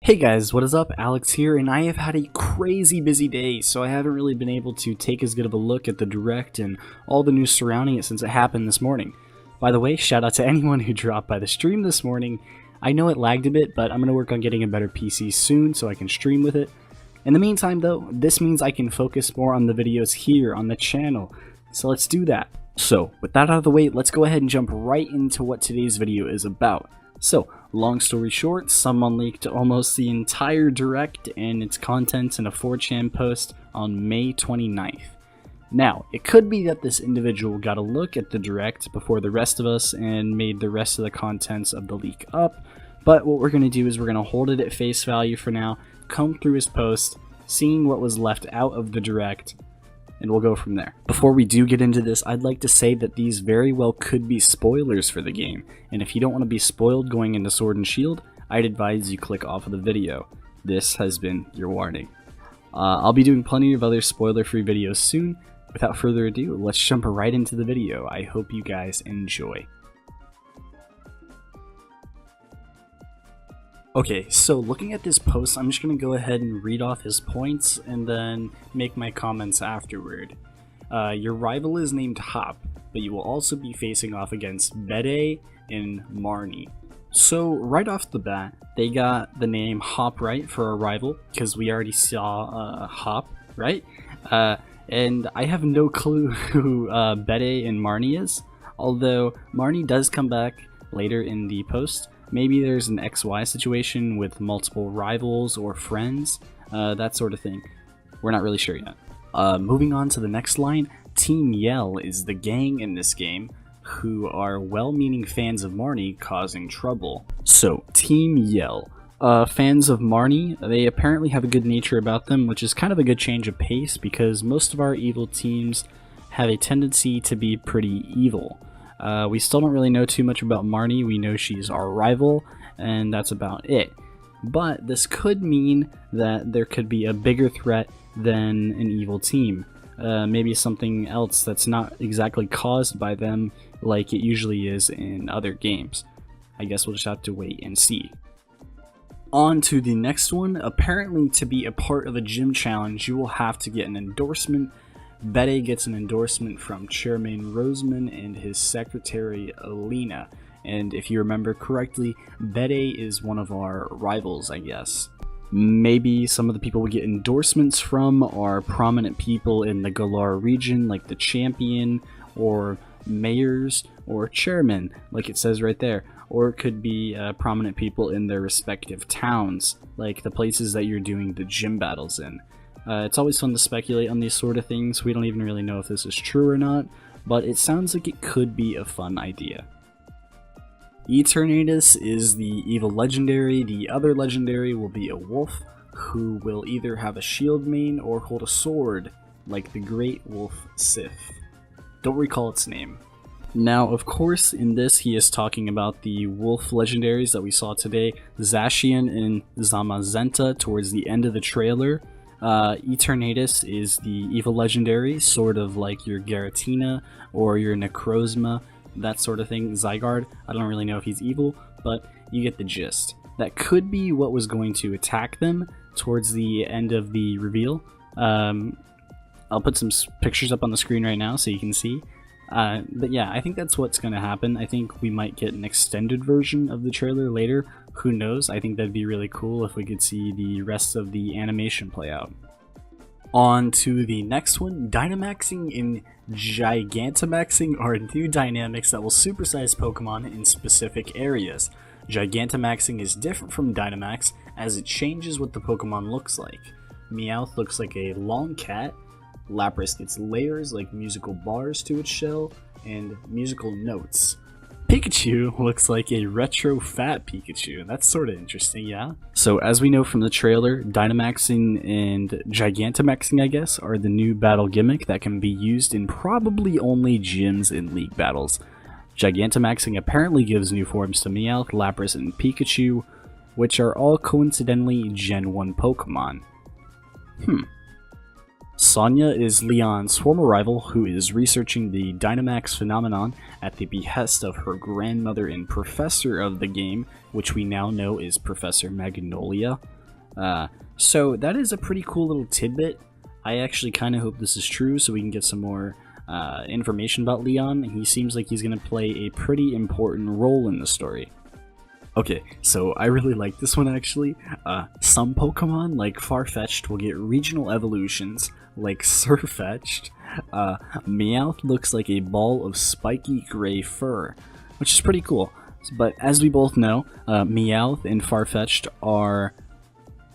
Hey guys, what is up? Alex here, and I have had a crazy busy day, so I haven't really been able to take as good of a look at the Direct and all the news surrounding it since it happened this morning. By the way, shout out to anyone who dropped by the stream this morning. I know it lagged a bit, but I'm going to work on getting a better PC soon so I can stream with it. In the meantime though, this means I can focus more on the videos here on the channel, so let's do that. So, with that out of the way, let's go ahead and jump right into what today's video is about. So, long story short, someone leaked almost the entire Direct and its contents in a 4chan post on May 29th. Now, it could be that this individual got a look at the Direct before the rest of us and made the rest of the contents of the leak up, but what we're going to do is we're going to hold it at face value for now, comb through his post, seeing what was left out of the Direct, and we'll go from there. Before we do get into this, I'd like to say that these very well could be spoilers for the game, and if you don't want to be spoiled going into Sword and Shield, I'd advise you click off of the video. This has been your warning. I'll be doing plenty of other spoiler-free videos soon. Without further ado, let's jump right into the video. I hope you guys enjoy. Okay, so looking at this post, I'm just going to go ahead and read off his points and then make my comments afterward. Your rival is named Hop, but you will also be facing off against Bede and Marnie. So right off the bat, they got the name Hop right for a rival, because we already saw Hop, right? And I have no clue who Bede and Marnie is, although Marnie does come back later in the post. Maybe there's an XY situation with multiple rivals or friends, that sort of thing. We're not really sure yet. Moving on to the next line, Team Yell is the gang in this game who are well-meaning fans of Marnie causing trouble. So, Team Yell. Fans of Marnie, they apparently have a good nature about them, which is kind of a good change of pace because most of our evil teams have a tendency to be pretty evil. We still don't really know too much about Marnie. We know she's our rival, and that's about it. But this could mean that there could be a bigger threat than an evil team. Maybe something else that's not exactly caused by them like it usually is in other games. I guess we'll just have to wait and see. On to the next one. Apparently, to be a part of a gym challenge, you will have to get an endorsement. Bede gets an endorsement from Chairman Roseman and his secretary Alina, and if you remember correctly, Bede is one of our rivals, I guess. Maybe some of the people we get endorsements from are prominent people in the Galar region, like the champion, or mayors, or chairman, like it says right there. Or it could be prominent people in their respective towns, like the places that you're doing the gym battles in. It's always fun to speculate on these sort of things. We don't even really know if this is true or not, but it sounds like it could be a fun idea. Eternatus is the evil legendary. The other legendary will be a wolf, who will either have a shield main or hold a sword, like the Great Wolf Sith. Don't recall its name. Now, of course, in this he is talking about the wolf legendaries that we saw today, Zacian and Zamazenta towards the end of the trailer. Eternatus is the evil legendary, sort of like your Garatina or your Necrozma, that sort of thing. Zygarde, I don't really know if he's evil, but you get the gist. That could be what was going to attack them towards the end of the reveal. I'll put some pictures up on the screen right now so you can see. But yeah, I think that's what's going to happen. I think we might get an extended version of the trailer later. Who knows? I think that'd be really cool if we could see the rest of the animation play out. On to the next one. Dynamaxing and Gigantamaxing are new dynamics that will supersize Pokemon in specific areas. Gigantamaxing is different from Dynamax as it changes what the Pokemon looks like. Meowth looks like a long cat. Lapras gets layers like musical bars to its shell and musical notes. Pikachu looks like a retro fat Pikachu. That's sort of interesting, yeah? So as we know from the trailer, Dynamaxing and Gigantamaxing, I guess, are the new battle gimmick that can be used in probably only gyms in League battles. Gigantamaxing apparently gives new forms to Meowth, Lapras, and Pikachu, which are all coincidentally Gen 1 Pokemon. Sonya is Leon's former rival who is researching the Dynamax phenomenon at the behest of her grandmother and professor of the game, which we now know is Professor Magnolia. So that is a pretty cool little tidbit. I actually kind of hope this is true so we can get some more information about Leon. He seems like he's going to play a pretty important role in the story. Okay, so I really like this one actually. Some Pokemon, like Farfetch'd, will get regional evolutions, like Surfetch'd. Meowth looks like a ball of spiky gray fur, which is pretty cool. But as we both know, Meowth and Farfetch'd are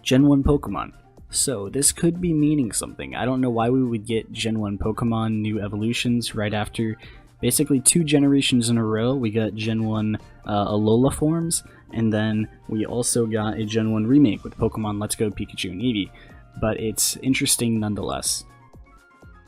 Gen 1 Pokemon. So this could be meaning something. I don't know why we would get Gen 1 Pokemon new evolutions right after basically 2 generations in a row. We got Gen 1 Alola forms, and then we also got a Gen 1 remake with Pokemon Let's Go Pikachu and Eevee. But it's interesting nonetheless.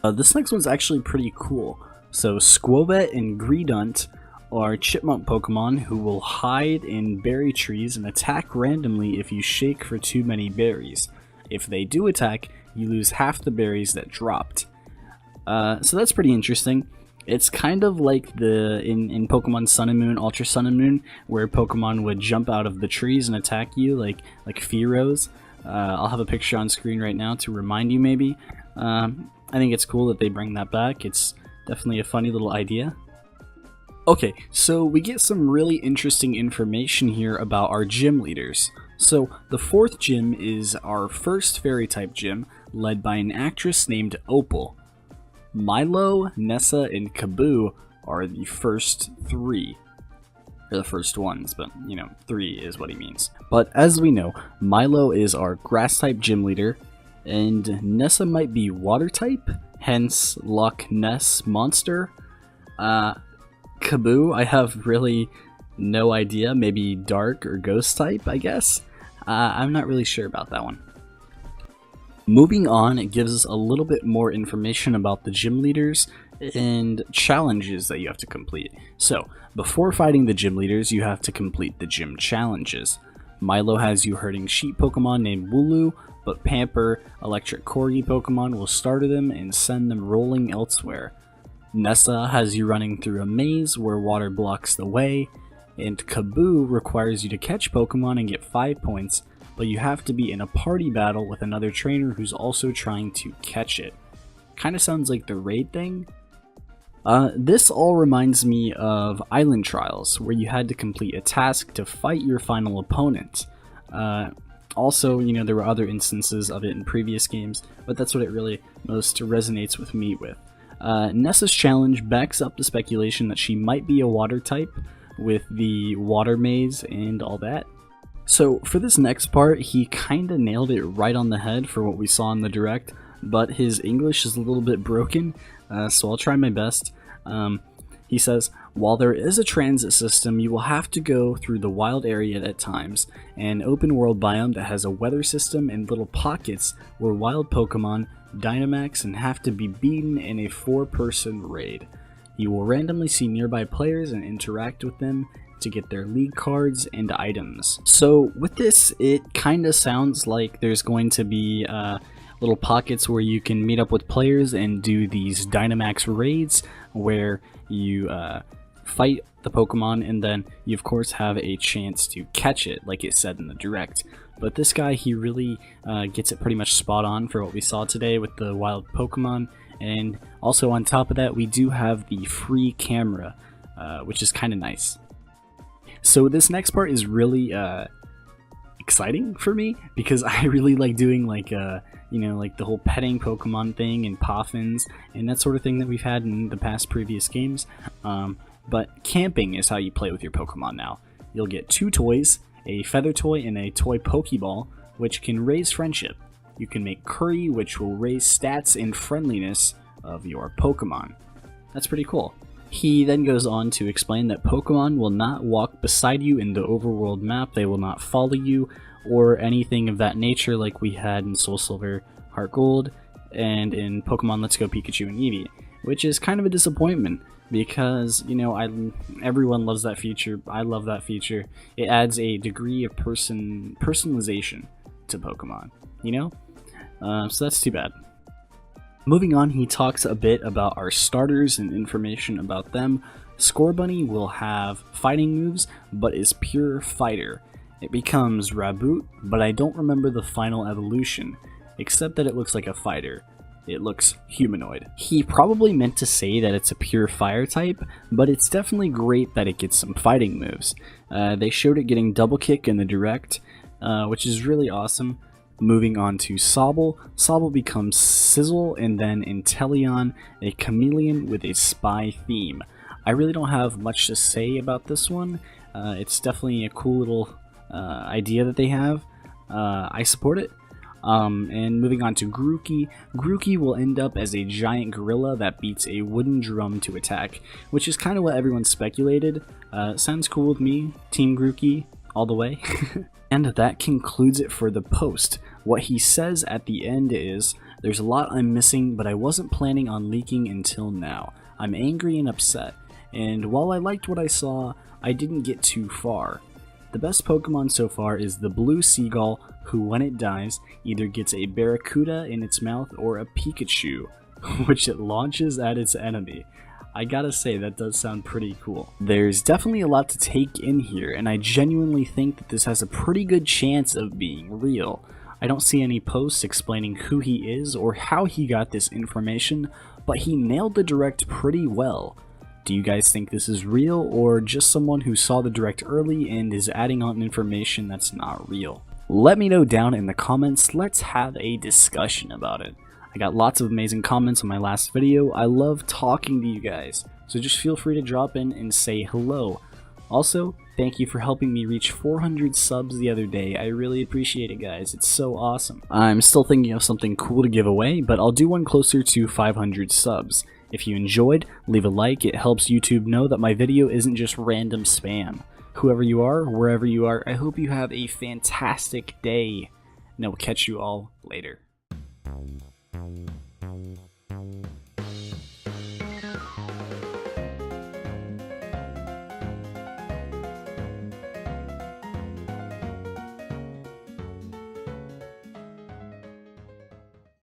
This next one's actually pretty cool. So Squobet and Greedent are chipmunk Pokemon who will hide in berry trees and attack randomly if you shake for too many berries. If they do attack, you lose half the berries that dropped. So that's pretty interesting. It's kind of like in Pokemon Sun and Moon, Ultra Sun and Moon, where Pokemon would jump out of the trees and attack you, like Fearows. I'll have a picture on screen right now to remind you maybe. I think it's cool that they bring that back. It's definitely a funny little idea. Okay, so we get some really interesting information here about our gym leaders. So the 4th gym is our first fairy type gym, led by an actress named Opal. Milo, Nessa, and Kaboo are the first 3. Or the first ones, but 3 is what he means. But as we know, Milo is our grass type gym leader, and Nessa might be water type, hence Loch Ness Monster. Kaboo, I have really no idea, maybe dark or ghost type, I guess. I'm not really sure about that one. Moving on, it gives us a little bit more information about the gym leaders and challenges that you have to complete. So, before fighting the gym leaders, you have to complete the gym challenges. Milo has you herding sheep Pokemon named Wooloo, but Pamper, electric corgi Pokemon will startle them and send them rolling elsewhere. Nessa has you running through a maze where water blocks the way, and Kaboo requires you to catch Pokemon and get 5 points, but you have to be in a party battle with another trainer who's also trying to catch it. Kinda sounds like the raid thing. This all reminds me of Island Trials, where you had to complete a task to fight your final opponent. Also, there were other instances of it in previous games, but that's what it really most resonates with me with. Nessa's challenge backs up the speculation that she might be a water type, with the water maze and all that. So for this next part, he kinda nailed it right on the head for what we saw in the direct, but his English is a little bit broken, so I'll try my best. He says, while there is a transit system, you will have to go through the wild area at times, an open world biome that has a weather system and little pockets where wild Pokemon Dynamax and have to be beaten in a 4-person raid. You will randomly see nearby players and interact with them to get their league cards and items. So with this, it kinda sounds like there's going to be little pockets where you can meet up with players and do these Dynamax raids where you fight the Pokemon and then you of course have a chance to catch it, like it said in the direct. But this guy, he really gets it pretty much spot on for what we saw today with the wild Pokemon. And also on top of that, we do have the free camera, which is kind of nice. So this next part is really exciting for me because I really like doing like the whole petting Pokemon thing and Poffins and that sort of thing that we've had in the past previous games. But camping is how you play with your Pokemon now. You'll get 2 toys, a feather toy and a toy Pokeball, which can raise friendship. You can make curry, which will raise stats and friendliness of your Pokemon. That's pretty cool. He then goes on to explain that Pokemon will not walk beside you in the overworld map, they will not follow you, or anything of that nature like we had in Soul Silver, Heart Gold, and in Pokemon Let's Go Pikachu and Eevee, which is kind of a disappointment because, everyone loves that feature, I love that feature. It adds a degree of personalization to Pokemon, so that's too bad. Moving on, he talks a bit about our starters and information about them. Scorbunny will have fighting moves, but is pure fighter. It becomes Raboot, but I don't remember the final evolution, except that it looks like a fighter. It looks humanoid. He probably meant to say that it's a pure fire type, but it's definitely great that it gets some fighting moves. They showed it getting double kick in the direct, which is really awesome. Moving on to Sobble. Sobble becomes Sizzle, and then Inteleon, a chameleon with a spy theme. I really don't have much to say about this one. It's definitely a cool little idea that they have. I support it. And moving on to Grookey. Grookey will end up as a giant gorilla that beats a wooden drum to attack, which is kind of what everyone speculated. Sounds cool with me. Team Grookey all the way. And that concludes it for the post. What he says at the end is, "There's a lot I'm missing, but I wasn't planning on leaking until now. I'm angry and upset, and while I liked what I saw, I didn't get too far. The best Pokemon so far is the blue seagull, who when it dies, either gets a Barracuda in its mouth or a Pikachu, which it launches at its enemy." I gotta say, that does sound pretty cool. There's definitely a lot to take in here, and I genuinely think that this has a pretty good chance of being real. I don't see any posts explaining who he is or how he got this information, but he nailed the direct pretty well. Do you guys think this is real, or just someone who saw the direct early and is adding on information that's not real? Let me know down in the comments. Let's have a discussion about it. I got lots of amazing comments on my last video. I love talking to you guys, so just feel free to drop in and say hello. Also, thank you for helping me reach 400 subs the other day. I really appreciate it, guys. It's so awesome. I'm still thinking of something cool to give away, but I'll do one closer to 500 subs. If you enjoyed, leave a like. It helps YouTube know that my video isn't just random spam. Whoever you are, wherever you are, I hope you have a fantastic day, and I will catch you all later.